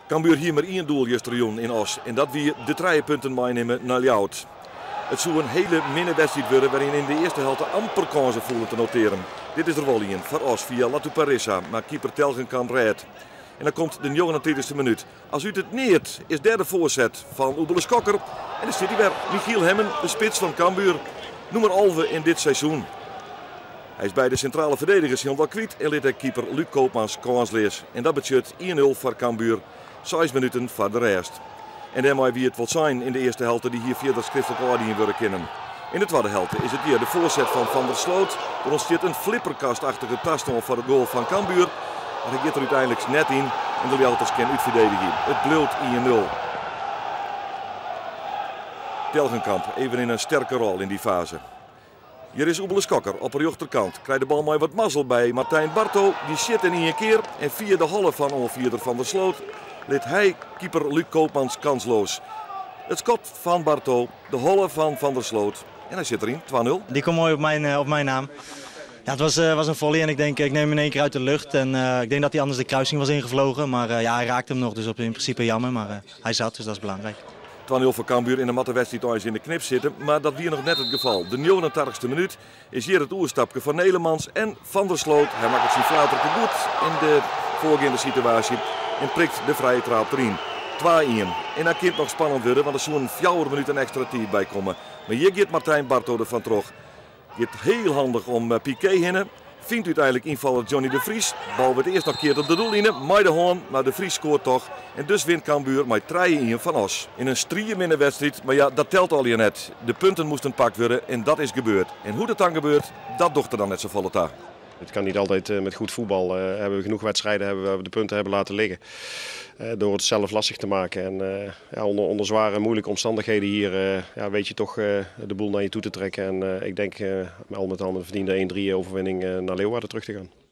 Cambuur hier maar 1 doel justerjoen in Os. En dat wie de 3 punten meenemen naar Ljout. Het zou een hele minnenwedstrijd worden waarin in de eerste helft amper kansen voelen te noteren. Dit is er wel in voor Os via Latu Parissa, maar keeper Telgenkamp redt. En dan komt de 29e minuut. Als u het neert, is derde voorzet van Oebele Skokker. En dan zit hij weer Michiel Hemmen, de spits van Cambuur. Nummer 11 in dit seizoen. Hij is bij de centrale verdedigers helemaal kwijt en liet de keeper Luc Koopmans kansloos. En dat betekent 1-0 voor Cambuur, 6 minuten voor de rest. En daarmee wie het wil zijn in de eerste helft die hier via de schriftelijke orde willen kennen. In de tweede helft is het weer de voorzet van Van der Sloot. Er ontstaat een flipperkastachtige taston voor het goal van Cambuur. Maar hij gaat er uiteindelijk net in en de Ljouters kan uitverdedigen. Het bleut 1-0. Telgenkamp even in een sterke rol in die fase. Hier is Oebele Skokker op de rechterkant. Krijgt de bal maar wat mazzel bij Martijn Barto. Die zit in 1 keer en via de holle van onvierder Van der Sloot liet hij keeper Luc Koopmans kansloos. Het schot van Barto, de holle van Van der Sloot. En hij zit erin, 2-0. Die komt mooi op mijn naam. Ja, het was een volley en ik denk ik neem hem in 1 keer uit de lucht. En ik denk dat hij anders de kruising was ingevlogen. Maar ja, hij raakte hem nog, dus in principe jammer. Maar hij zat, dus dat is belangrijk. 2-0 voor Cambuur in de matte wedstrijd thuis in de knip zitten. Maar dat weer nog net het geval. De 89e minuut is hier het oerstapje van Nelemans en Van der Sloot. Hij maakt het zijn fluiter te goed in de voorgaande situatie. En prikt de vrije trap erin. 2-1. En dan kan het nog spannend worden, want er zo'n 4 minuten extra tijd bij komen. Maar hier gaat Martijn Barto ervan terug. Het is heel handig om Piqué hinnen. Vindt uiteindelijk invaller Johnny de Vries. Bal wordt eerst nog een keer op de doellijne. Maar de hoorn, maar de Vries scoort toch. En dus wint Cambuur met 3-1 van Os. In een strieënminnenwedstrijd, maar ja, dat telt al je net. De punten moesten pakt worden en dat is gebeurd. En hoe dat dan gebeurt, dat docht er dan net zo volle taak. Het kan niet altijd met goed voetbal. Hebben we genoeg wedstrijden hebben we de punten hebben laten liggen. Door het zelf lastig te maken. En ja, onder zware moeilijke omstandigheden hier ja, weet je toch de boel naar je toe te trekken. En ik denk al met al een verdiende 1-3 overwinning naar Leeuwarden terug te gaan.